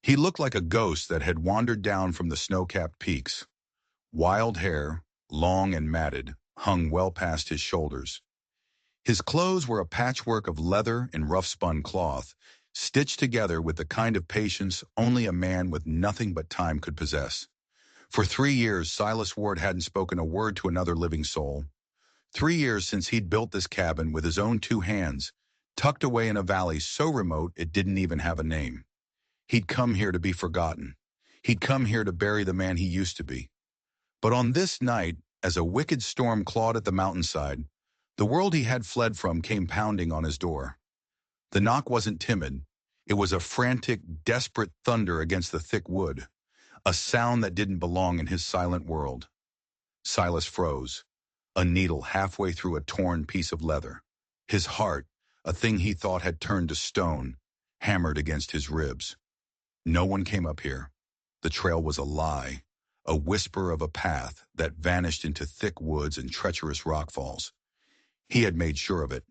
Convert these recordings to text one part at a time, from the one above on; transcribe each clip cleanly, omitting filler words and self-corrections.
He looked like a ghost that had wandered down from the snow-capped peaks. Wild hair, long and matted, hung well past his shoulders. His clothes were a patchwork of leather and rough-spun cloth, stitched together with the kind of patience only a man with nothing but time could possess. For 3 years, Silas Ward hadn't spoken a word to another living soul. 3 years since he'd built this cabin with his own 2 hands, tucked away in a valley so remote it didn't even have a name. He'd come here to be forgotten. He'd come here to bury the man he used to be. But on this night, as a wicked storm clawed at the mountainside, the world he had fled from came pounding on his door. The knock wasn't timid. It was a frantic, desperate thunder against the thick wood, a sound that didn't belong in his silent world. Silas froze, a needle halfway through a torn piece of leather. His heart, a thing he thought had turned to stone, hammered against his ribs. No one came up here. The trail was a lie, a whisper of a path that vanished into thick woods and treacherous rockfalls. He had made sure of it.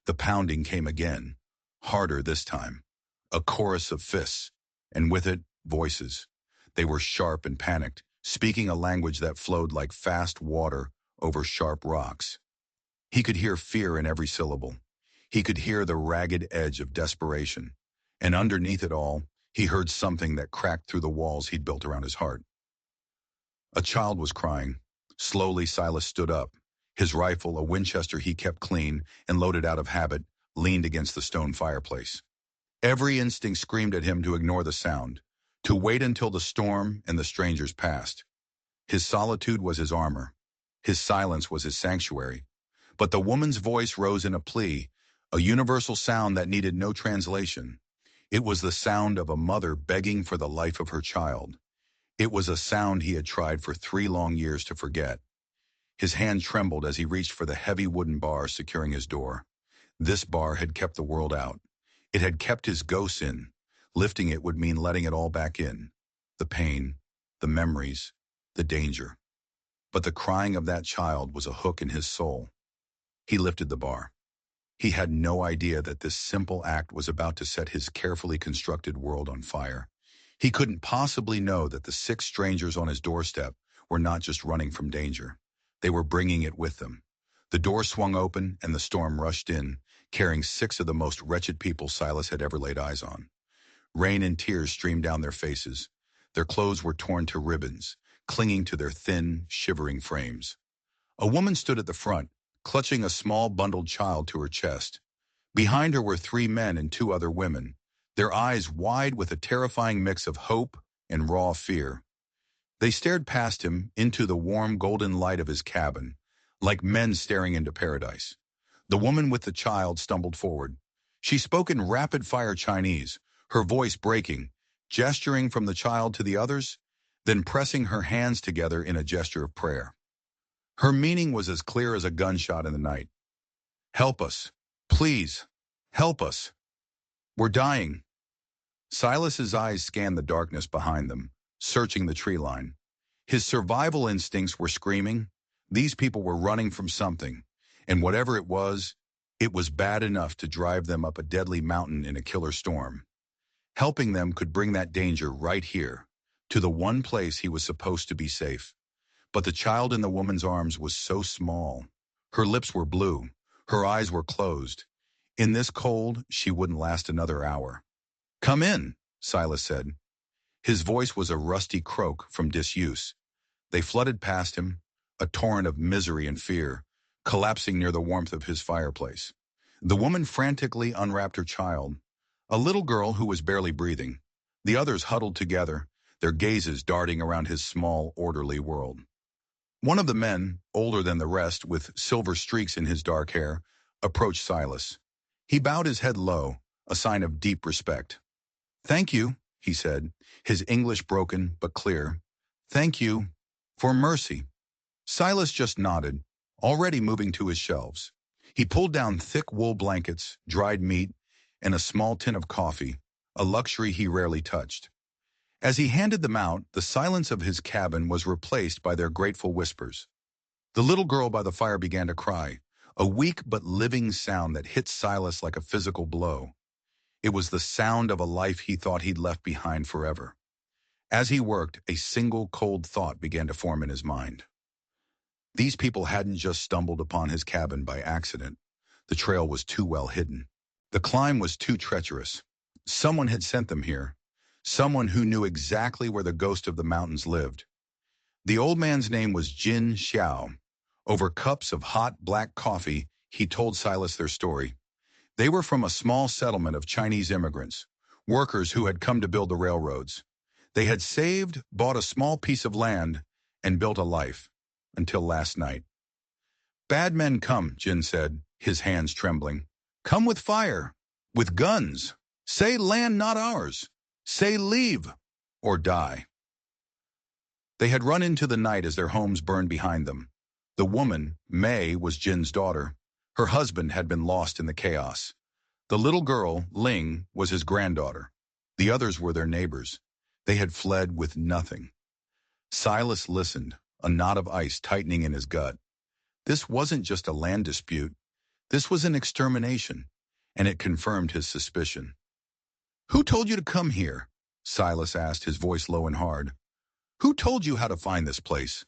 The pounding came again, harder this time. A chorus of fists, and with it, voices. They were sharp and panicked, speaking a language that flowed like fast water over sharp rocks. He could hear fear in every syllable. He could hear the ragged edge of desperation. And underneath it all, he heard something that cracked through the walls he'd built around his heart. A child was crying. Slowly, Silas stood up. His rifle, a Winchester he kept clean and loaded out of habit, leaned against the stone fireplace. Every instinct screamed at him to ignore the sound, to wait until the storm and the strangers passed. His solitude was his armor. His silence was his sanctuary. But the woman's voice rose in a plea, a universal sound that needed no translation. It was the sound of a mother begging for the life of her child. It was a sound he had tried for 3 long years to forget. His hand trembled as he reached for the heavy wooden bar securing his door. This bar had kept the world out. It had kept his ghosts in. Lifting it would mean letting it all back in. The pain, the memories, the danger. But the crying of that child was a hook in his soul. He lifted the bar. He had no idea that this simple act was about to set his carefully constructed world on fire. He couldn't possibly know that the 6 strangers on his doorstep were not just running from danger. They were bringing it with them. The door swung open and the storm rushed in, carrying 6 of the most wretched people Silas had ever laid eyes on. Rain and tears streamed down their faces. Their clothes were torn to ribbons, clinging to their thin, shivering frames. A woman stood at the front, clutching a small bundled child to her chest. Behind her were 3 men and 2 other women, their eyes wide with a terrifying mix of hope and raw fear. They stared past him into the warm golden light of his cabin, like men staring into paradise. The woman with the child stumbled forward. She spoke in rapid-fire Chinese, her voice breaking, gesturing from the child to the others, then pressing her hands together in a gesture of prayer. Her meaning was as clear as a gunshot in the night. "Help us. Please. Help us. We're dying." Silas's eyes scanned the darkness behind them, searching the tree line. His survival instincts were screaming. These people were running from something, and whatever it was bad enough to drive them up a deadly mountain in a killer storm. Helping them could bring that danger right here, to the one place he was supposed to be safe. But the child in the woman's arms was so small. Her lips were blue. Her eyes were closed. In this cold, she wouldn't last another hour. "Come in," Silas said. His voice was a rusty croak from disuse. They flooded past him, a torrent of misery and fear, collapsing near the warmth of his fireplace. The woman frantically unwrapped her child, a little girl who was barely breathing. The others huddled together, their gazes darting around his small, orderly world. One of the men, older than the rest, with silver streaks in his dark hair, approached Silas. He bowed his head low, a sign of deep respect. "Thank you," he said, his English broken but clear. "Thank you for mercy." Silas just nodded, already moving to his shelves. He pulled down thick wool blankets, dried meat, and a small tin of coffee, a luxury he rarely touched. As he handed them out, the silence of his cabin was replaced by their grateful whispers. The little girl by the fire began to cry, a weak but living sound that hit Silas like a physical blow. It was the sound of a life he thought he'd left behind forever. As he worked, a single cold thought began to form in his mind. These people hadn't just stumbled upon his cabin by accident. The trail was too well hidden. The climb was too treacherous. Someone had sent them here. Someone who knew exactly where the ghost of the mountains lived. The old man's name was Jin Xiao. Over cups of hot black coffee, he told Silas their story. They were from a small settlement of Chinese immigrants, workers who had come to build the railroads. They had saved, bought a small piece of land, and built a life, until last night. Bad men come, Jin said, his hands trembling. Come with fire, with guns. Say land not ours. Say leave, or die. They had run into the night as their homes burned behind them. The woman, May, was Jin's daughter. Her husband had been lost in the chaos. The little girl, Ling, was his granddaughter. The others were their neighbors. They had fled with nothing. Silas listened, a knot of ice tightening in his gut. This wasn't just a land dispute. This was an extermination, and it confirmed his suspicion. Who told you to come here? Silas asked, his voice low and hard. Who told you how to find this place?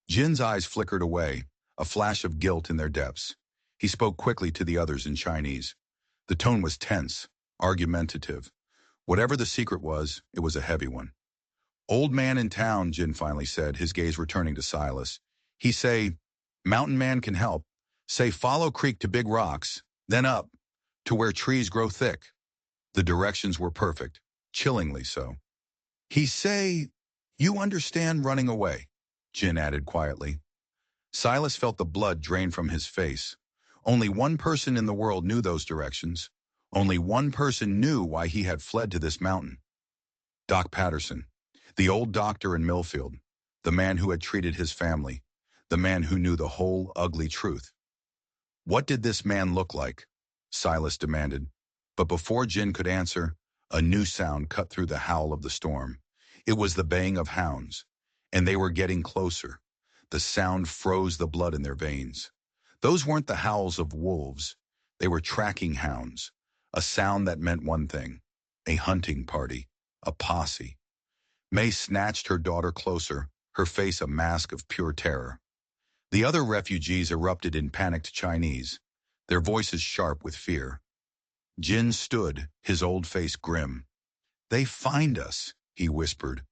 Jin's eyes flickered away, a flash of guilt in their depths. He spoke quickly to the others in Chinese. The tone was tense, argumentative. Whatever the secret was, it was a heavy one. Old man in town, Jin finally said, his gaze returning to Silas. He say, mountain man can help. Say follow creek to big rocks, then up, to where trees grow thick. The directions were perfect, chillingly so. He say, you understand running away, Jin added quietly. Silas felt the blood drain from his face. Only one person in the world knew those directions. Only one person knew why he had fled to this mountain. Doc Patterson, the old doctor in Millfield, the man who had treated his family, the man who knew the whole ugly truth. What did this man look like? Silas demanded. But before Jin could answer, a new sound cut through the howl of the storm. It was the baying of hounds, and they were getting closer. The sound froze the blood in their veins. Those weren't the howls of wolves. They were tracking hounds, a sound that meant one thing, a hunting party, a posse. May snatched her daughter closer, her face a mask of pure terror. The other refugees erupted in panicked Chinese, their voices sharp with fear. Jin stood, his old face grim. They find us, he whispered,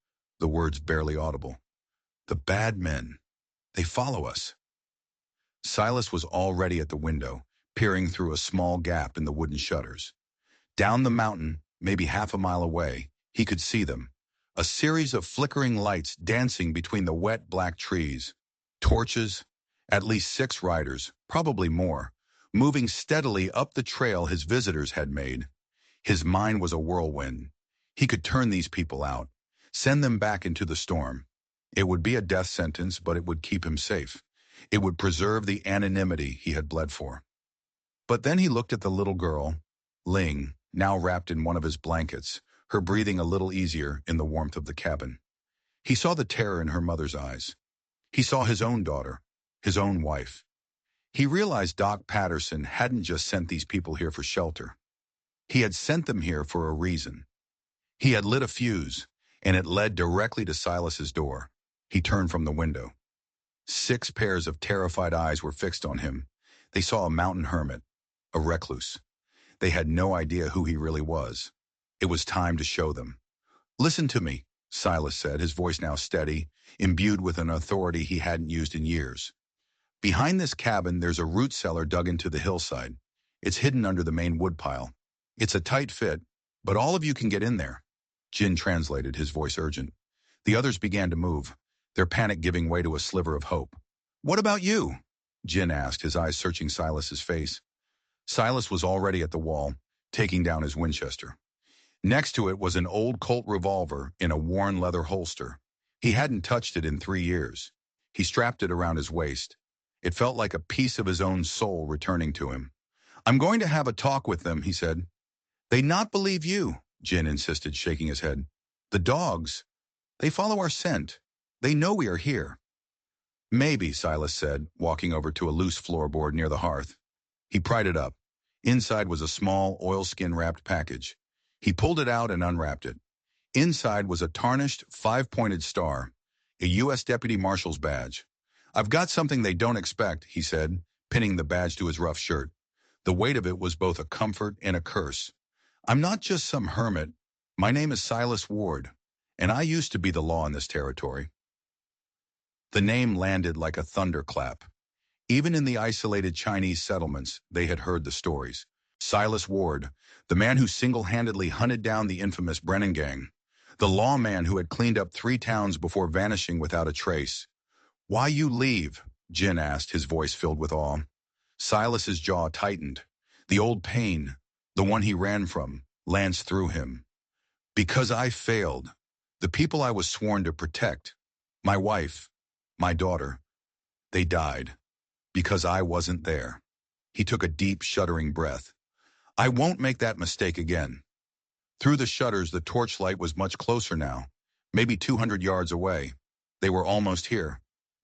the words barely audible. The bad men, they follow us. Silas was already at the window, peering through a small gap in the wooden shutters. Down the mountain, maybe half a mile away, he could see them, a series of flickering lights dancing between the wet black trees. Torches, at least 6 riders, probably more, moving steadily up the trail his visitors had made. His mind was a whirlwind. He could turn these people out, send them back into the storm. It would be a death sentence, but it would keep him safe. It would preserve the anonymity he had bled for. But then he looked at the little girl, Ling, now wrapped in one of his blankets, her breathing a little easier in the warmth of the cabin. He saw the terror in her mother's eyes. He saw his own daughter, his own wife. He realized Doc Patterson hadn't just sent these people here for shelter. He had sent them here for a reason. He had lit a fuse, and it led directly to Silas's door. He turned from the window. 6 pairs of terrified eyes were fixed on him. They saw a mountain hermit, a recluse. They had no idea who he really was. It was time to show them. Listen to me, Silas said, his voice now steady, imbued with an authority he hadn't used in years. Behind this cabin, there's a root cellar dug into the hillside. It's hidden under the main woodpile. It's a tight fit, but all of you can get in there. Jin translated, his voice urgent. The others began to move, their panic giving way to a sliver of hope. What about you? Jin asked, his eyes searching Silas's face. Silas was already at the wall, taking down his Winchester. Next to it was an old Colt revolver in a worn leather holster. He hadn't touched it in 3 years. He strapped it around his waist. It felt like a piece of his own soul returning to him. I'm going to have a talk with them, he said. They not believe you, Jin insisted, shaking his head. The dogs, they follow our scent. They know we are here. Maybe, Silas said, walking over to a loose floorboard near the hearth. He pried it up. Inside was a small, oilskin-wrapped package. He pulled it out and unwrapped it. Inside was a tarnished, five-pointed star, a U.S. Deputy Marshal's badge. "I've got something they don't expect," he said, pinning the badge to his rough shirt. The weight of it was both a comfort and a curse. "I'm not just some hermit. My name is Silas Ward, and I used to be the law in this territory." The name landed like a thunderclap. Even in the isolated Chinese settlements, they had heard the stories. Silas Ward, the man who single-handedly hunted down the infamous Brennan gang. The lawman who had cleaned up 3 towns before vanishing without a trace. "Why you leave?" Jin asked, his voice filled with awe. Silas's jaw tightened. The old pain, the one he ran from, lanced through him. "Because I failed. The people I was sworn to protect, my wife, my daughter, they died. Because I wasn't there." He took a deep, shuddering breath. "I won't make that mistake again." Through the shutters, the torchlight was much closer now, maybe 200 yards away. They were almost here.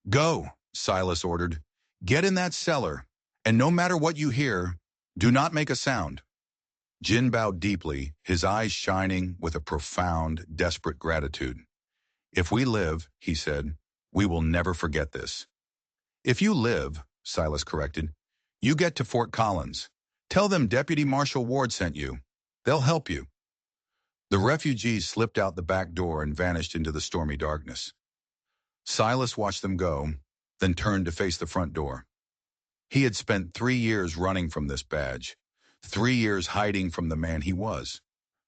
"Go," Silas ordered. "Get in that cellar, and no matter what you hear, do not make a sound." Jin bowed deeply, his eyes shining with a profound, desperate gratitude. "If we live," he said, "we will never forget this." "If you live," Silas corrected, "you get to Fort Collins. Tell them Deputy Marshal Ward sent you. They'll help you." The refugees slipped out the back door and vanished into the stormy darkness. Silas watched them go, then turned to face the front door. He had spent 3 years running from this badge, 3 years hiding from the man he was.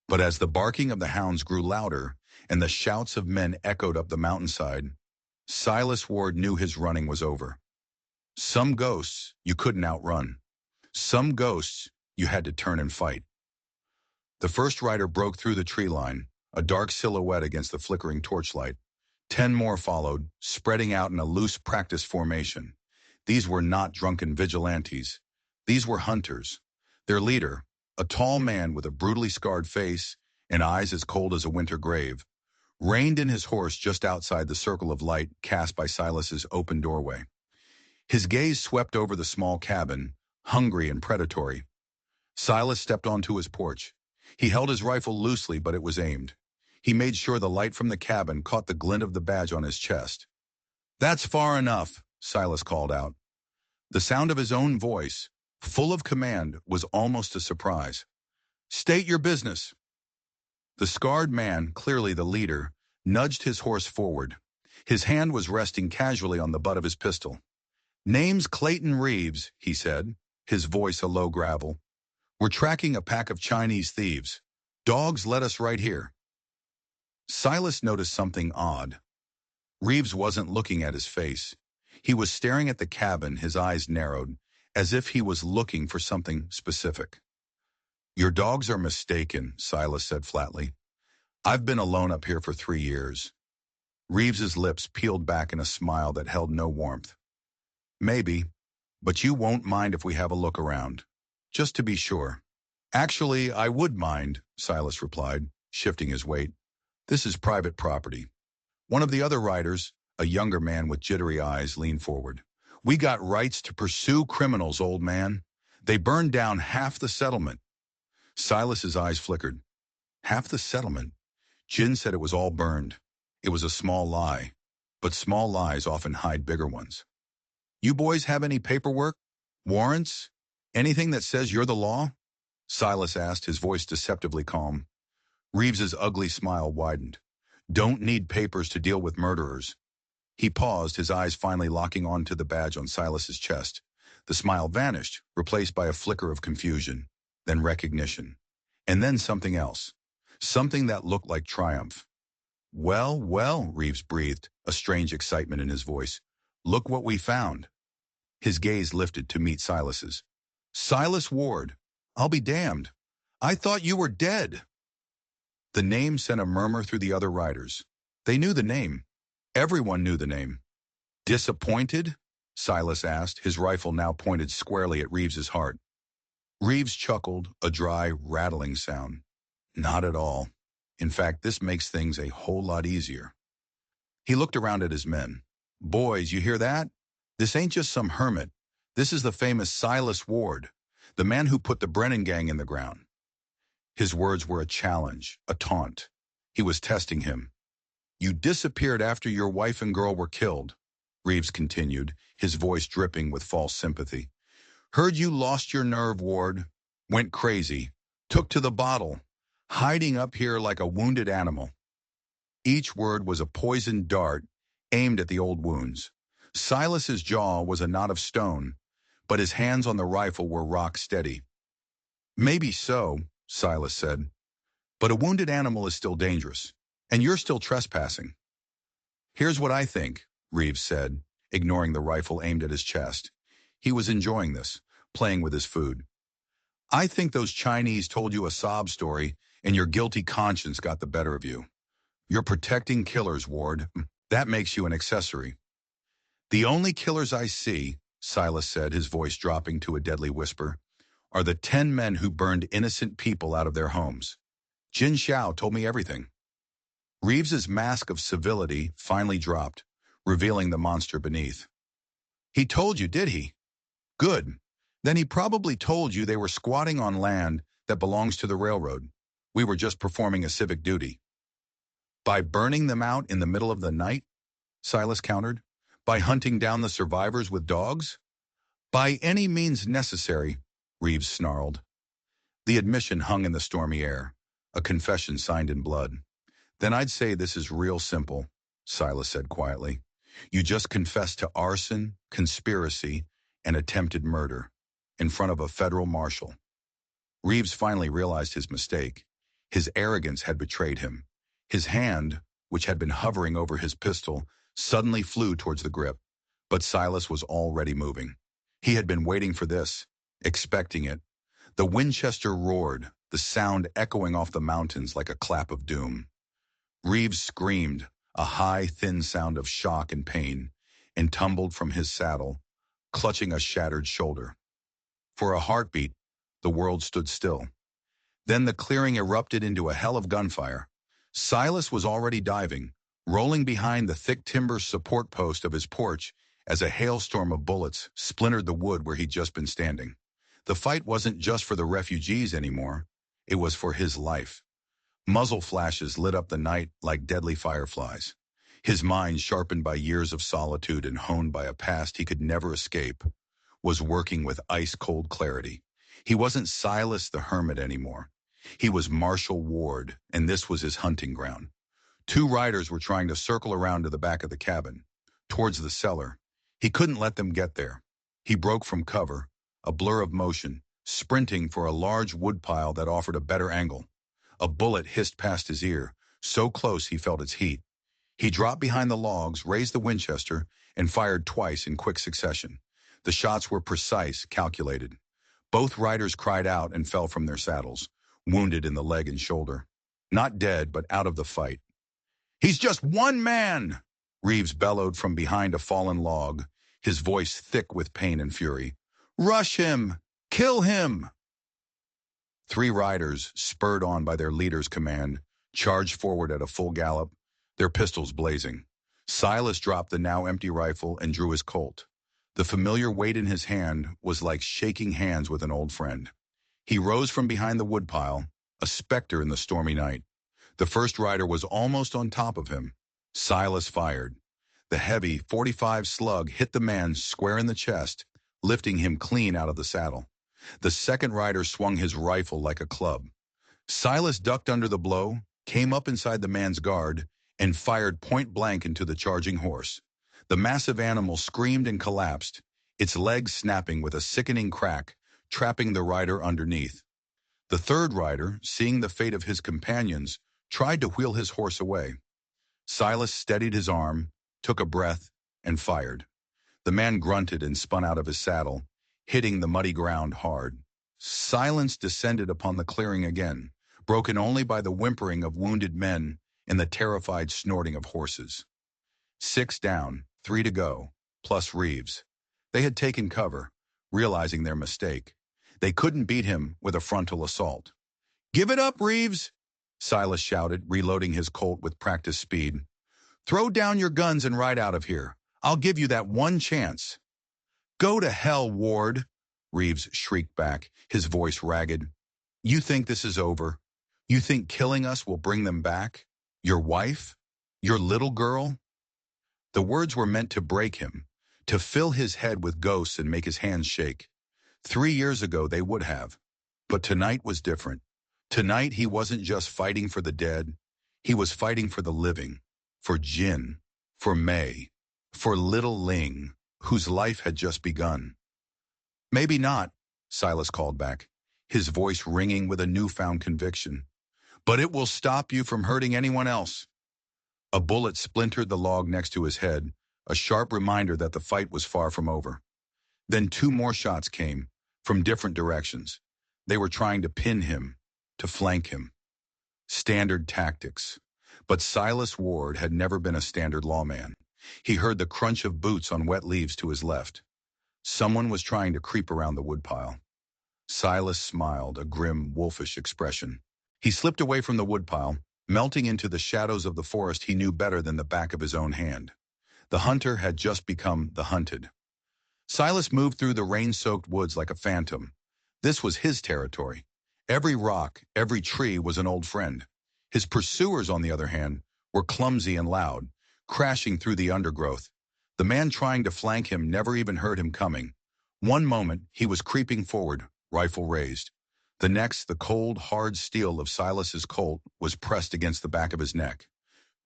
But as the barking of the hounds grew louder and the shouts of men echoed up the mountainside, Silas Ward knew his running was over. Some ghosts you couldn't outrun. Some ghosts you had to turn and fight. The first rider broke through the tree line, a dark silhouette against the flickering torchlight. 10 more followed, spreading out in a loose practice formation. These were not drunken vigilantes. These were hunters. Their leader, a tall man with a brutally scarred face and eyes as cold as a winter grave, reined in his horse just outside the circle of light cast by Silas's open doorway. His gaze swept over the small cabin, hungry and predatory. Silas stepped onto his porch. He held his rifle loosely, but it was aimed. He made sure the light from the cabin caught the glint of the badge on his chest. "That's far enough," Silas called out. The sound of his own voice, full of command, was almost a surprise. "State your business." The scarred man, clearly the leader, nudged his horse forward. His hand was resting casually on the butt of his pistol. "Name's Clayton Reeves," he said, his voice a low gravel. "We're tracking a pack of Chinese thieves. Dogs led us right here." Silas noticed something odd. Reeves wasn't looking at his face. He was staring at the cabin, his eyes narrowed, as if he was looking for something specific. "Your dogs are mistaken," Silas said flatly. "I've been alone up here for 3 years." Reeves's lips peeled back in a smile that held no warmth. "Maybe, but you won't mind if we have a look around. Just to be sure." "Actually, I would mind," Silas replied, shifting his weight. "This is private property." One of the other riders, a younger man with jittery eyes, leaned forward. "We got rights to pursue criminals, old man. They burned down half the settlement." Silas's eyes flickered. "Half the settlement?" Jin said it was all burned. It was a small lie, but small lies often hide bigger ones. "You boys have any paperwork? Warrants? Anything that says you're the law?" Silas asked, his voice deceptively calm. Reeves's ugly smile widened. "Don't need papers to deal with murderers." He paused, his eyes finally locking onto the badge on Silas's chest. The smile vanished, replaced by a flicker of confusion, then recognition, and then something else. Something that looked like triumph. "Well, well," Reeves breathed, a strange excitement in his voice. "Look what we found." His gaze lifted to meet Silas's. "Silas Ward. I'll be damned. I thought you were dead." The name sent a murmur through the other riders. They knew the name. Everyone knew the name. "Disappointed?" Silas asked, his rifle now pointed squarely at Reeves's heart. Reeves chuckled, a dry, rattling sound. "Not at all. In fact, this makes things a whole lot easier." He looked around at his men. "Boys, you hear that? This ain't just some hermit. This is the famous Silas Ward. The man who put the Brennan gang in the ground. His words were a challenge, a taunt. He was testing him. You disappeared after your wife and girl were killed, Reeves continued, his voice dripping with false sympathy. Heard you lost your nerve, Ward. Went crazy. Took to the bottle. Hiding up here like a wounded animal. Each word was a poisoned dart aimed at the old wounds. Silas's jaw was a knot of stone, but his hands on the rifle were rock steady. Maybe so, Silas said, but a wounded animal is still dangerous, and you're still trespassing. Here's what I think, Reeves said, ignoring the rifle aimed at his chest. He was enjoying this, playing with his food. I think those Chinese told you a sob story, and your guilty conscience got the better of you. You're protecting killers, Ward. That makes you an accessory. The only killers I see, Silas said, his voice dropping to a deadly whisper, are the 10 men who burned innocent people out of their homes. Jin Xiao told me everything. Reeves's mask of civility finally dropped, revealing the monster beneath. He told you, did he? Good. Then he probably told you they were squatting on land that belongs to the railroad. We were just performing a civic duty. By burning them out in the middle of the night? Silas countered. By hunting down the survivors with dogs? By any means necessary, Reeves snarled. The admission hung in the stormy air, a confession signed in blood. Then I'd say this is real simple, Silas said quietly. You just confessed to arson, conspiracy, and attempted murder in front of a federal marshal. Reeves finally realized his mistake. His arrogance had betrayed him. His hand, which had been hovering over his pistol, suddenly flew towards the grip. But Silas was already moving. He had been waiting for this, expecting it. The Winchester roared, the sound echoing off the mountains like a clap of doom. Reeves screamed, a high, thin sound of shock and pain, and tumbled from his saddle, clutching a shattered shoulder. For a heartbeat, the world stood still. Then the clearing erupted into a hell of gunfire. Silas was already diving, rolling behind the thick timber support post of his porch as a hailstorm of bullets splintered the wood where he'd just been standing. The fight wasn't just for the refugees anymore. It was for his life. Muzzle flashes lit up the night like deadly fireflies. His mind, sharpened by years of solitude and honed by a past he could never escape, was working with ice-cold clarity. He wasn't Silas the Hermit anymore. He was Marshal Ward, and this was his hunting ground. 2 riders were trying to circle around to the back of the cabin, towards the cellar. He couldn't let them get there. He broke from cover, a blur of motion, sprinting for a large woodpile that offered a better angle. A bullet hissed past his ear, so close he felt its heat. He dropped behind the logs, raised the Winchester, and fired twice in quick succession. The shots were precise, calculated. Both riders cried out and fell from their saddles, wounded in the leg and shoulder. Not dead, but out of the fight. He's just one man, Reeves bellowed from behind a fallen log, his voice thick with pain and fury. Rush him! Kill him! 3 riders, spurred on by their leader's command, charged forward at a full gallop, their pistols blazing. Silas dropped the now empty rifle and drew his Colt. The familiar weight in his hand was like shaking hands with an old friend. He rose from behind the woodpile, a specter in the stormy night. The first rider was almost on top of him. Silas fired. The heavy .45 slug hit the man square in the chest, lifting him clean out of the saddle. The second rider swung his rifle like a club. Silas ducked under the blow, came up inside the man's guard, and fired point blank into the charging horse. The massive animal screamed and collapsed, its legs snapping with a sickening crack, trapping the rider underneath. The third rider, seeing the fate of his companions, tried to wheel his horse away. Silas steadied his arm, took a breath, and fired. The man grunted and spun out of his saddle, hitting the muddy ground hard. Silence descended upon the clearing again, broken only by the whimpering of wounded men and the terrified snorting of horses. 6 down, 3 to go, plus Reeves. They had taken cover, realizing their mistake. They couldn't beat him with a frontal assault. Give it up, Reeves! Silas shouted, reloading his Colt with practiced speed. Throw down your guns and ride out of here. I'll give you that one chance. Go to hell, Ward, Reeves shrieked back, his voice ragged. You think this is over? You think killing us will bring them back? Your wife? Your little girl? The words were meant to break him, to fill his head with ghosts and make his hands shake. 3 years ago they would have. But tonight was different. Tonight he wasn't just fighting for the dead. He was fighting for the living. For Jin. For May. For little Ling, whose life had just begun. Maybe not, Silas called back, his voice ringing with a newfound conviction. But it will stop you from hurting anyone else. A bullet splintered the log next to his head, a sharp reminder that the fight was far from over. Then 2 more shots came, from different directions. They were trying to pin him, to flank him. Standard tactics. But Silas Ward had never been a standard lawman. He heard the crunch of boots on wet leaves to his left. Someone was trying to creep around the woodpile. Silas smiled, a grim, wolfish expression. He slipped away from the woodpile, melting into the shadows of the forest he knew better than the back of his own hand. The hunter had just become the hunted. Silas moved through the rain-soaked woods like a phantom. This was his territory. Every rock, every tree was an old friend. His pursuers, on the other hand, were clumsy and loud, crashing through the undergrowth. The man trying to flank him never even heard him coming. One moment, he was creeping forward, rifle raised. The next, the cold, hard steel of Silas's Colt was pressed against the back of his neck.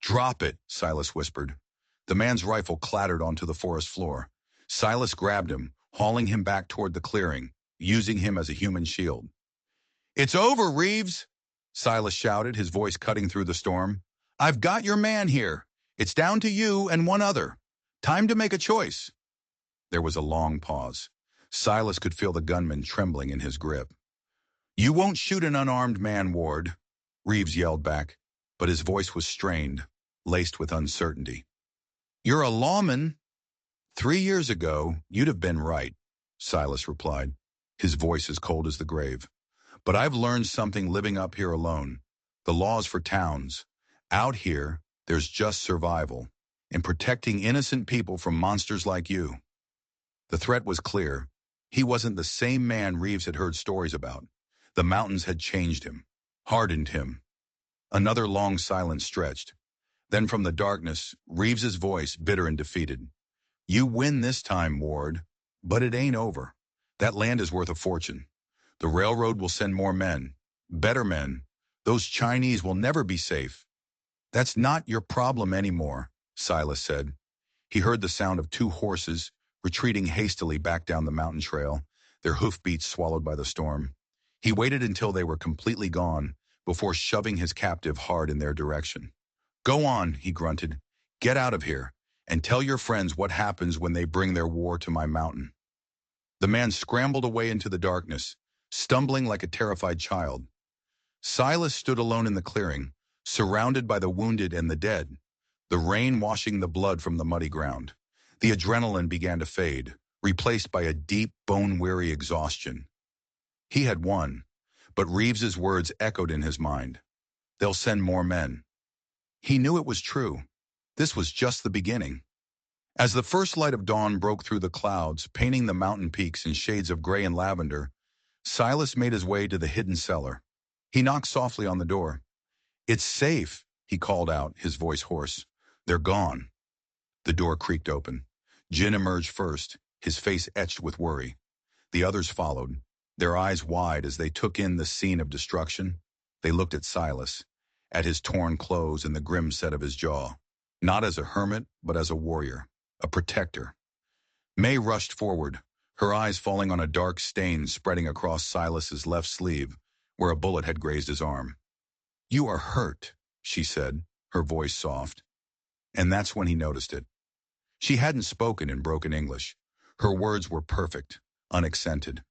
"Drop it," Silas whispered. The man's rifle clattered onto the forest floor. Silas grabbed him, hauling him back toward the clearing, using him as a human shield. "It's over, Reeves!" Silas shouted, his voice cutting through the storm. "I've got your man here. It's down to you and one other. Time to make a choice." There was a long pause. Silas could feel the gunman trembling in his grip. "You won't shoot an unarmed man, Ward," Reeves yelled back, but his voice was strained, laced with uncertainty. "You're a lawman." 3 years ago, you'd have been right, Silas replied, his voice as cold as the grave. "But I've learned something living up here alone. The laws for towns. Out here, there's just survival, and protecting innocent people from monsters like you." The threat was clear. He wasn't the same man Reeves had heard stories about. The mountains had changed him, hardened him. Another long silence stretched. Then from the darkness, Reeves's voice, bitter and defeated. "You win this time, Ward, but it ain't over. That land is worth a fortune. The railroad will send more men, better men. Those Chinese will never be safe." "That's not your problem anymore," Silas said. He heard the sound of 2 horses, retreating hastily back down the mountain trail, their hoofbeats swallowed by the storm. He waited until they were completely gone before shoving his captive hard in their direction. "Go on," he grunted. "Get out of here, and tell your friends what happens when they bring their war to my mountain." The man scrambled away into the darkness, stumbling like a terrified child. Silas stood alone in the clearing, surrounded by the wounded and the dead, the rain washing the blood from the muddy ground. The adrenaline began to fade, replaced by a deep, bone-weary exhaustion. He had won, but Reeves's words echoed in his mind. "They'll send more men." He knew it was true. This was just the beginning. As the first light of dawn broke through the clouds, painting the mountain peaks in shades of gray and lavender, Silas made his way to the hidden cellar. He knocked softly on the door. "It's safe," he called out, his voice hoarse. "They're gone." The door creaked open. Jin emerged first, his face etched with worry. The others followed, their eyes wide as they took in the scene of destruction. They looked at Silas, at his torn clothes and the grim set of his jaw, not as a hermit, but as a warrior, a protector. May rushed forward, her eyes falling on a dark stain spreading across Silas's left sleeve, where a bullet had grazed his arm. "You are hurt," she said, her voice soft. And that's when he noticed it. She hadn't spoken in broken English. Her words were perfect, unaccented.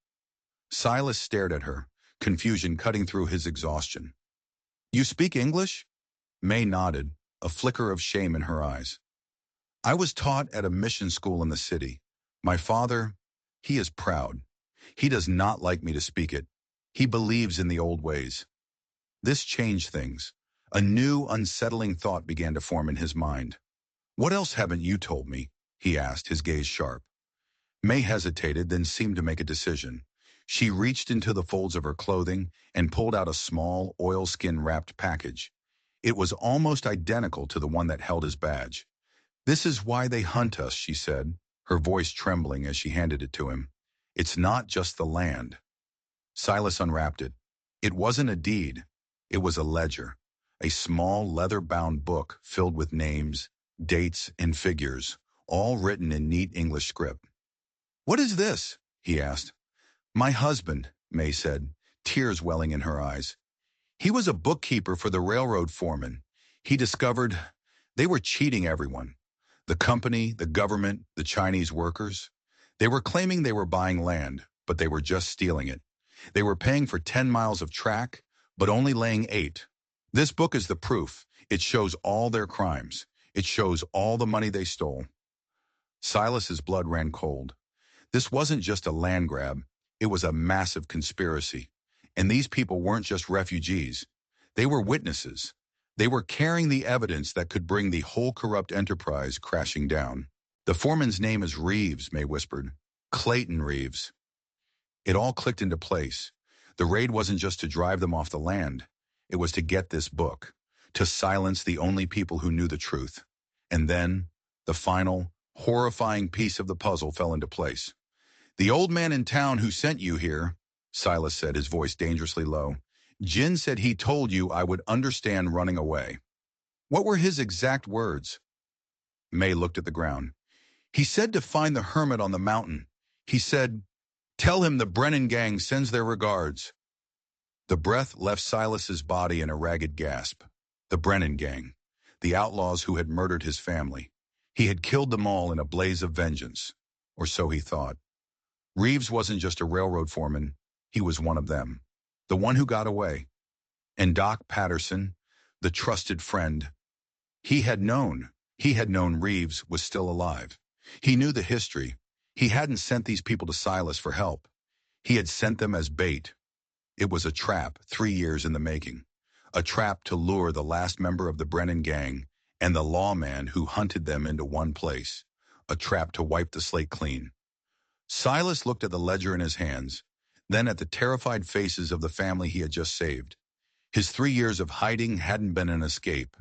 Silas stared at her, confusion cutting through his exhaustion. "You speak English?" May nodded, a flicker of shame in her eyes. "I was taught at a mission school in the city. My father, he is proud. He does not like me to speak it. He believes in the old ways." This changed things. A new, unsettling thought began to form in his mind. "What else haven't you told me?" he asked, his gaze sharp. May hesitated, then seemed to make a decision. She reached into the folds of her clothing and pulled out a small, oilskin-wrapped package. It was almost identical to the one that held his badge. "This is why they hunt us," she said, her voice trembling as she handed it to him. "It's not just the land." Silas unwrapped it. It wasn't a deed. It was a ledger, a small leather-bound book filled with names, dates, and figures, all written in neat English script. "What is this?" he asked. "My husband," May said, tears welling in her eyes. "He was a bookkeeper for the railroad foreman. He discovered they were cheating everyone. The company, the government, the Chinese workers. They were claiming they were buying land, but they were just stealing it. They were paying for 10 miles of track, but only laying 8. This book is the proof. It shows all their crimes. It shows all the money they stole." Silas's blood ran cold. This wasn't just a land grab. It was a massive conspiracy. And these people weren't just refugees. They were witnesses. They were carrying the evidence that could bring the whole corrupt enterprise crashing down. "The foreman's name is Reeves," May whispered. "Clayton Reeves." It all clicked into place. The raid wasn't just to drive them off the land. It was to get this book, to silence the only people who knew the truth. And then, the final, horrifying piece of the puzzle fell into place. "The old man in town who sent you here," Silas said, his voice dangerously low. "Jin said he told you I would understand running away." "What were his exact words?" May looked at the ground. "He said to find the hermit on the mountain. He said, 'Tell him the Brennan gang sends their regards.'" The breath left Silas's body in a ragged gasp. The Brennan gang. The outlaws who had murdered his family. He had killed them all in a blaze of vengeance. Or so he thought. Reeves wasn't just a railroad foreman. He was one of them. The one who got away. And Doc Patterson, the trusted friend, he had known Reeves was still alive. He knew the history. He hadn't sent these people to Silas for help. He had sent them as bait. It was a trap, 3 years in the making. A trap to lure the last member of the Brennan gang and the lawman who hunted them into one place. A trap to wipe the slate clean. Silas looked at the ledger in his hands, then at the terrified faces of the family he had just saved. His 3 years of hiding hadn't been an escape.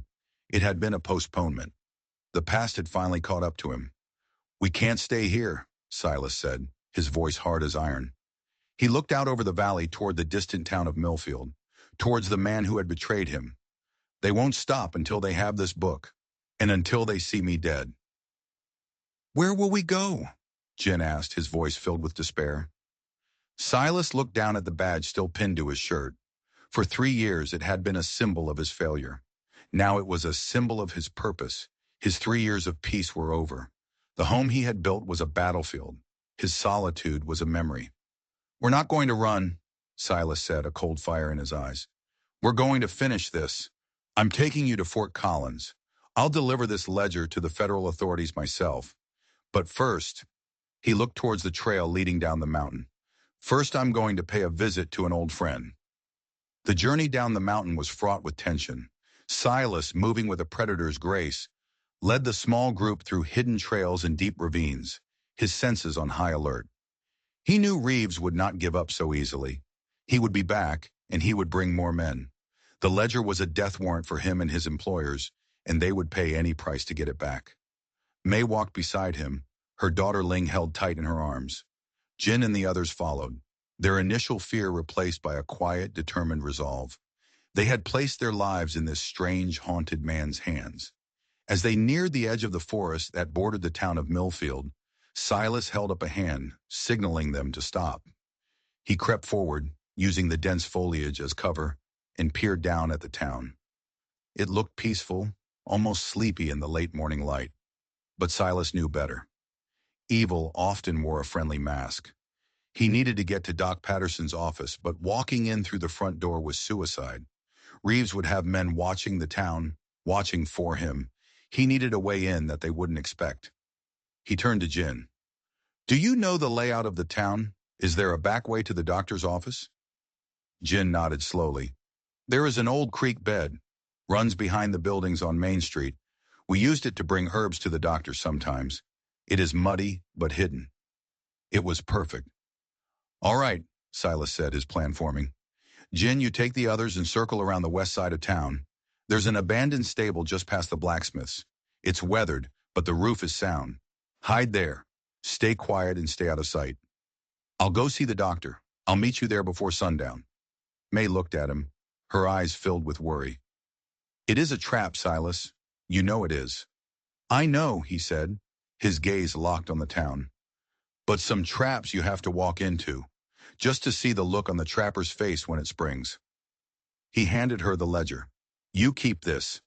It had been a postponement. The past had finally caught up to him. "We can't stay here," Silas said, his voice hard as iron. He looked out over the valley toward the distant town of Millfield, towards the man who had betrayed him. "They won't stop until they have this book, and until they see me dead." "Where will we go?" Jin asked, his voice filled with despair. Silas looked down at the badge still pinned to his shirt. For 3 years it had been a symbol of his failure. Now it was a symbol of his purpose. His 3 years of peace were over. The home he had built was a battlefield. His solitude was a memory. "We're not going to run," Silas said, a cold fire in his eyes. "We're going to finish this. I'm taking you to Fort Collins. I'll deliver this ledger to the federal authorities myself. But first," he looked towards the trail leading down the mountain. "First, I'm going to pay a visit to an old friend." The journey down the mountain was fraught with tension. Silas, moving with a predator's grace, led the small group through hidden trails and deep ravines, his senses on high alert. He knew Reeves would not give up so easily. He would be back, and he would bring more men. The ledger was a death warrant for him and his employers, and they would pay any price to get it back. May walked beside him, her daughter Ling held tight in her arms. Jin and the others followed, their initial fear replaced by a quiet, determined resolve. They had placed their lives in this strange, haunted man's hands. As they neared the edge of the forest that bordered the town of Millfield, Silas held up a hand, signaling them to stop. He crept forward, using the dense foliage as cover, and peered down at the town. It looked peaceful, almost sleepy in the late morning light. But Silas knew better. Evil often wore a friendly mask. He needed to get to Doc Patterson's office, but walking in through the front door was suicide. Reeves would have men watching the town, watching for him. He needed a way in that they wouldn't expect. He turned to Jin. "Do you know the layout of the town? Is there a back way to the doctor's office?" Jin nodded slowly. "There is an old creek bed. Runs behind the buildings on Main Street. We used it to bring herbs to the doctor sometimes. It is muddy, but hidden." It was perfect. All right, Silas said, his plan forming. Jin, you take the others and circle around the west side of town. There's an abandoned stable just past the blacksmith's. It's weathered, but the roof is sound. Hide there. Stay quiet and stay out of sight. I'll go see the doctor. I'll meet you there before sundown. May looked at him, her eyes filled with worry. It is a trap, Silas. You know it is. I know, he said, his gaze locked on the town. But some traps you have to walk into, just to see the look on the trapper's face when it springs. He handed her the ledger. You keep this.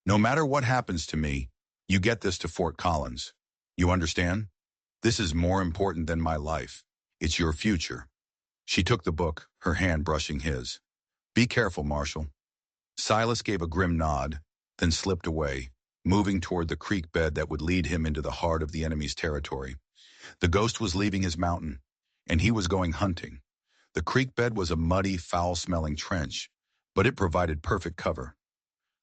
No matter what happens to me, you get this to Fort Collins. You understand? This is more important than my life. It's your future. She took the book, her hand brushing his. Be careful, Marshal. Silas gave a grim nod, then slipped away, moving toward the creek bed that would lead him into the heart of the enemy's territory. The ghost was leaving his mountain, and he was going hunting. The creek bed was a muddy, foul-smelling trench, but it provided perfect cover.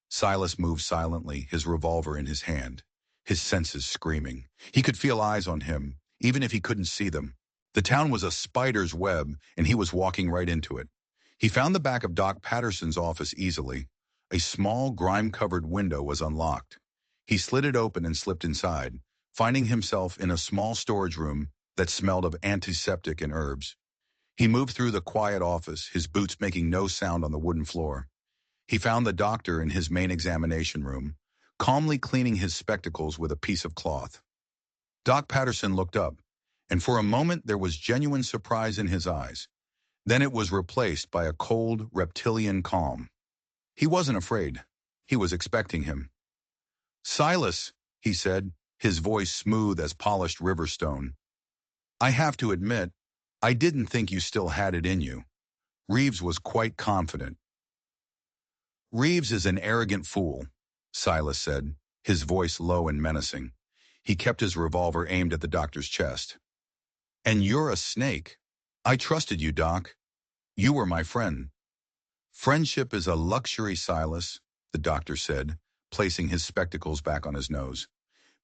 Silas moved silently, his revolver in his hand, his senses screaming. He could feel eyes on him, even if he couldn't see them. The town was a spider's web, and he was walking right into it. He found the back of Doc Patterson's office easily. A small, grime-covered window was unlocked. He slid it open and slipped inside, finding himself in a small storage room that smelled of antiseptic and herbs. He moved through the quiet office, his boots making no sound on the wooden floor. He found the doctor in his main examination room, calmly cleaning his spectacles with a piece of cloth. Doc Patterson looked up, and for a moment there was genuine surprise in his eyes. Then it was replaced by a cold, reptilian calm. He wasn't afraid. He was expecting him. Silas, he said, his voice smooth as polished river stone. I have to admit, I didn't think you still had it in you. Reeves was quite confident. Reeves is an arrogant fool, Silas said, his voice low and menacing. He kept his revolver aimed at the doctor's chest. And you're a snake. I trusted you, Doc. You were my friend. Friendship is a luxury, Silas, the doctor said, placing his spectacles back on his nose.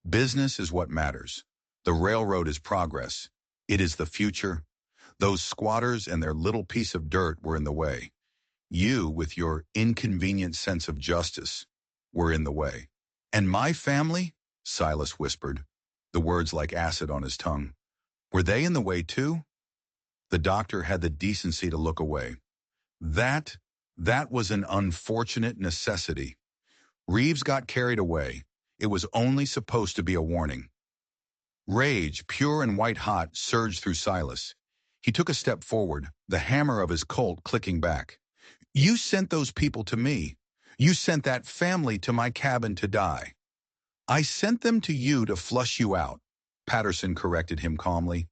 Business is what matters. The railroad is progress. It is the future. Those squatters and their little piece of dirt were in the way. You, with your inconvenient sense of justice, were in the way. And my family, Silas whispered, the words like acid on his tongue. Were they in the way too? The doctor had the decency to look away. That was an unfortunate necessity. Reeves got carried away. It was only supposed to be a warning. Rage, pure and white-hot, surged through Silas. He took a step forward, the hammer of his Colt clicking back. You sent those people to me. You sent that family to my cabin to die. I sent them to you to flush you out, Patterson corrected him calmly.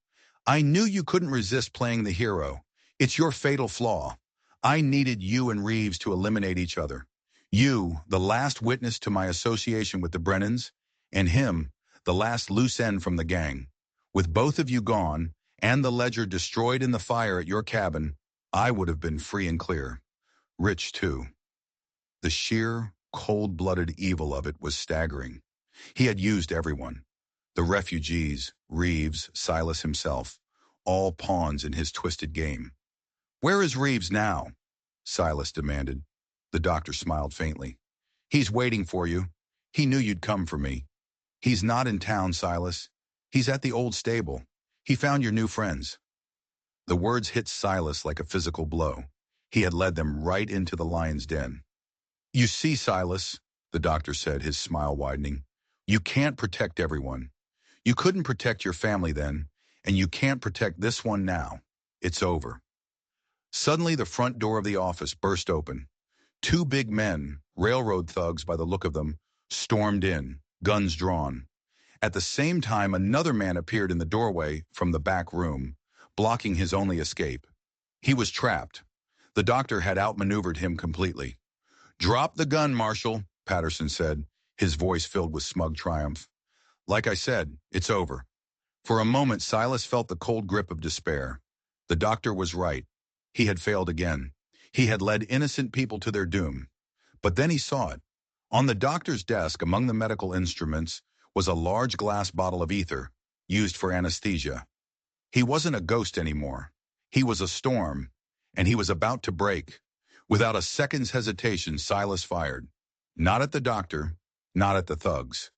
I knew you couldn't resist playing the hero. It's your fatal flaw. I needed you and Reeves to eliminate each other. You, the last witness to my association with the Brennans, and him, the last loose end from the gang. With both of you gone, and the ledger destroyed in the fire at your cabin, I would have been free and clear. Rich, too. The sheer, cold-blooded evil of it was staggering. He had used everyone. The refugees, Reeves, Silas himself, all pawns in his twisted game. Where is Reeves now? Silas demanded. The doctor smiled faintly. He's waiting for you. He knew you'd come for me. He's not in town, Silas. He's at the old stable. He found your new friends. The words hit Silas like a physical blow. He had led them right into the lion's den. You see, Silas, the doctor said, his smile widening, you can't protect everyone. You couldn't protect your family then, and you can't protect this one now. It's over. Suddenly, the front door of the office burst open. Two big men, railroad thugs by the look of them, stormed in, guns drawn. At the same time, another man appeared in the doorway from the back room, blocking his only escape. He was trapped. The doctor had outmaneuvered him completely. Drop the gun, Marshal, Patterson said, his voice filled with smug triumph. Like I said, it's over. For a moment, Silas felt the cold grip of despair. The doctor was right. He had failed again. He had led innocent people to their doom. But then he saw it. On the doctor's desk, among the medical instruments, was a large glass bottle of ether, used for anesthesia. He wasn't a ghost anymore. He was a storm, and he was about to break. Without a second's hesitation, Silas fired. Not at the doctor, not at the thugs.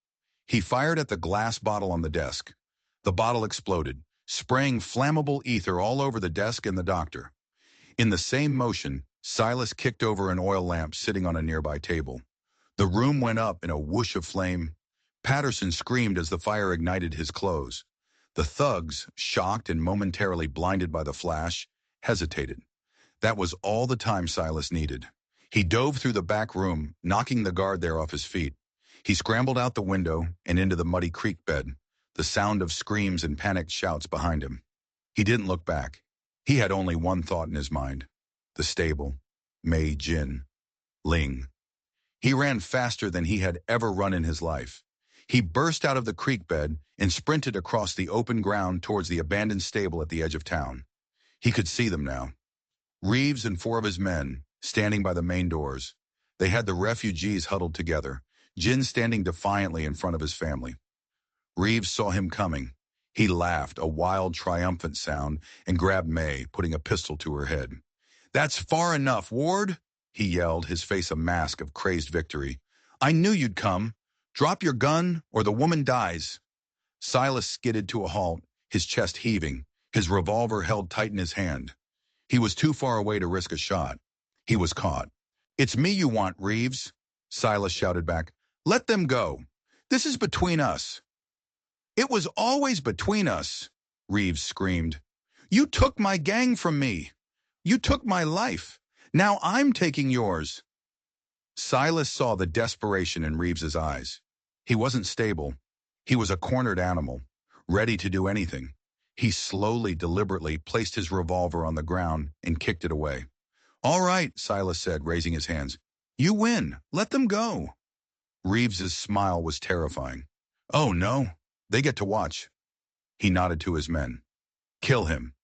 He fired at the glass bottle on the desk. The bottle exploded, spraying flammable ether all over the desk and the doctor. In the same motion, Silas kicked over an oil lamp sitting on a nearby table. The room went up in a whoosh of flame. Patterson screamed as the fire ignited his clothes. The thugs, shocked and momentarily blinded by the flash, hesitated. That was all the time Silas needed. He dove through the back room, knocking the guard there off his feet. He scrambled out the window and into the muddy creek bed, the sound of screams and panicked shouts behind him. He didn't look back. He had only one thought in his mind. The stable. Mei Jin. Ling. He ran faster than he had ever run in his life. He burst out of the creek bed and sprinted across the open ground towards the abandoned stable at the edge of town. He could see them now. Reeves and 4 of his men, standing by the main doors. They had the refugees huddled together, Jin standing defiantly in front of his family. Reeves saw him coming. He laughed, a wild, triumphant sound, and grabbed May, putting a pistol to her head. "That's far enough, Ward," he yelled, his face a mask of crazed victory. "I knew you'd come. Drop your gun, or the woman dies." Silas skidded to a halt, his chest heaving, his revolver held tight in his hand. He was too far away to risk a shot. He was caught. "It's me you want, Reeves," Silas shouted back. "Let them go. This is between us." "It was always between us," Reeves screamed. "You took my gang from me. You took my life. Now I'm taking yours." Silas saw the desperation in Reeves's eyes. He wasn't stable. He was a cornered animal, ready to do anything. He slowly, deliberately placed his revolver on the ground and kicked it away. "All right," Silas said, raising his hands. "You win. Let them go." Reeves's smile was terrifying. "Oh, no. They get to watch." He nodded to his men. "Kill him."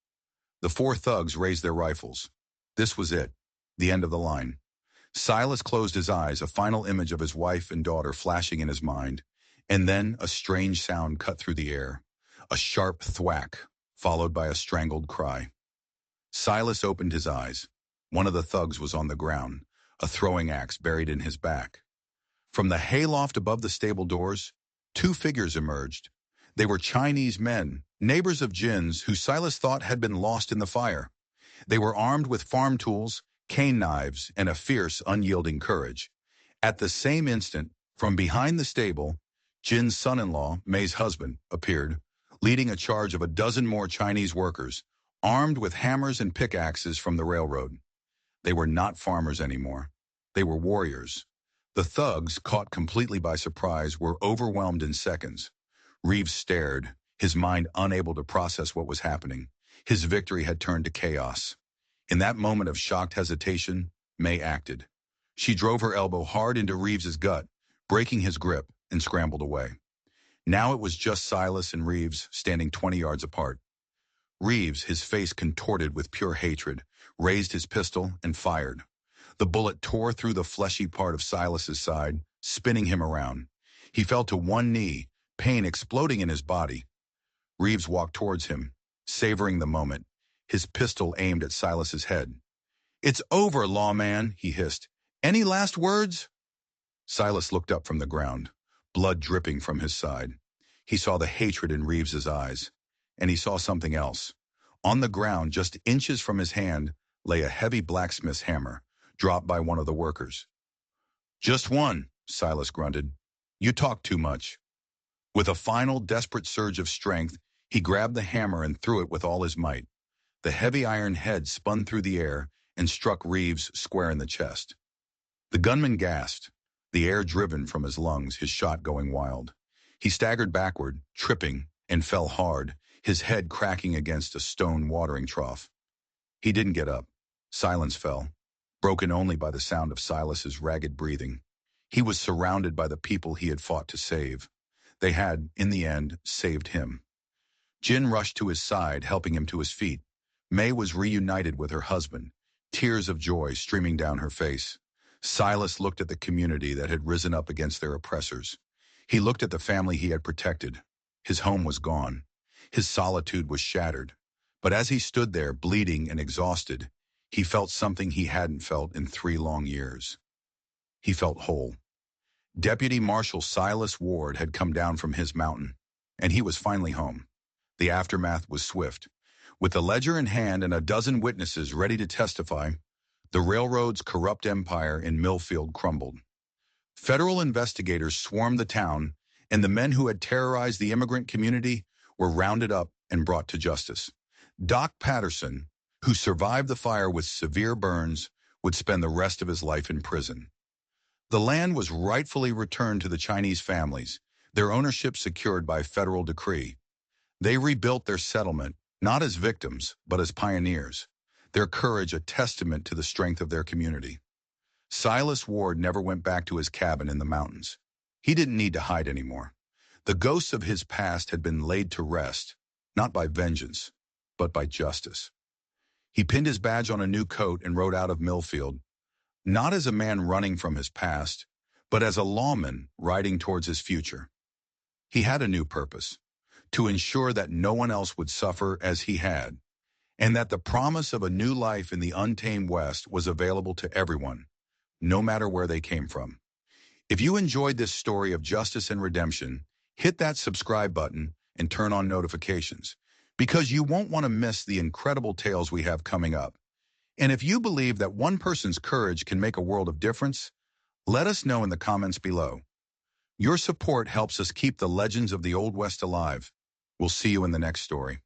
The 4 thugs raised their rifles. This was it, the end of the line. Silas closed his eyes, a final image of his wife and daughter flashing in his mind, and then a strange sound cut through the air, a sharp thwack, followed by a strangled cry. Silas opened his eyes. One of the thugs was on the ground, a throwing axe buried in his back. From the hayloft above the stable doors, 2 figures emerged. They were Chinese men, neighbors of Jin's, who Silas thought had been lost in the fire. They were armed with farm tools, cane knives, and a fierce, unyielding courage. At the same instant, from behind the stable, Jin's son-in-law, May's husband, appeared, leading a charge of a dozen more Chinese workers, armed with hammers and pickaxes from the railroad. They were not farmers anymore. They were warriors. The thugs, caught completely by surprise, were overwhelmed in seconds. Reeves stared, his mind unable to process what was happening. His victory had turned to chaos. In that moment of shocked hesitation, May acted. She drove her elbow hard into Reeves's gut, breaking his grip, and scrambled away. Now it was just Silas and Reeves standing 20 yards apart. Reeves, his face contorted with pure hatred, raised his pistol and fired. The bullet tore through the fleshy part of Silas's side, spinning him around. He fell to one knee, pain exploding in his body. Reeves walked towards him, savoring the moment, his pistol aimed at Silas's head. "It's over, lawman," he hissed. "Any last words?" Silas looked up from the ground, blood dripping from his side. He saw the hatred in Reeves's eyes, and he saw something else. On the ground, just inches from his hand, lay a heavy blacksmith's hammer, dropped by one of the workers. "Just one," Silas grunted. "You talk too much." With a final, desperate surge of strength, he grabbed the hammer and threw it with all his might. The heavy iron head spun through the air and struck Reeves square in the chest. The gunman gasped, the air driven from his lungs, his shot going wild. He staggered backward, tripping, and fell hard, his head cracking against a stone watering trough. He didn't get up. Silence fell, broken only by the sound of Silas's ragged breathing. He was surrounded by the people he had fought to save. They had, in the end, saved him. Jin rushed to his side, helping him to his feet. May was reunited with her husband, tears of joy streaming down her face. Silas looked at the community that had risen up against their oppressors. He looked at the family he had protected. His home was gone. His solitude was shattered. But as he stood there, bleeding and exhausted, he felt something he hadn't felt in 3 long years. He felt whole. Deputy Marshal Silas Ward had come down from his mountain, and he was finally home. The aftermath was swift. With the ledger in hand and a dozen witnesses ready to testify, the railroad's corrupt empire in Millfield crumbled. Federal investigators swarmed the town, and the men who had terrorized the immigrant community were rounded up and brought to justice. Doc Patterson, who survived the fire with severe burns, would spend the rest of his life in prison. The land was rightfully returned to the Chinese families, their ownership secured by federal decree. They rebuilt their settlement, not as victims, but as pioneers, their courage a testament to the strength of their community. Silas Ward never went back to his cabin in the mountains. He didn't need to hide anymore. The ghosts of his past had been laid to rest, not by vengeance, but by justice. He pinned his badge on a new coat and rode out of Millfield, not as a man running from his past, but as a lawman riding towards his future. He had a new purpose: to ensure that no one else would suffer as he had, and that the promise of a new life in the untamed West was available to everyone, no matter where they came from. If you enjoyed this story of justice and redemption, hit that subscribe button and turn on notifications, because you won't want to miss the incredible tales we have coming up. And if you believe that one person's courage can make a world of difference, let us know in the comments below. Your support helps us keep the legends of the Old West alive. We'll see you in the next story.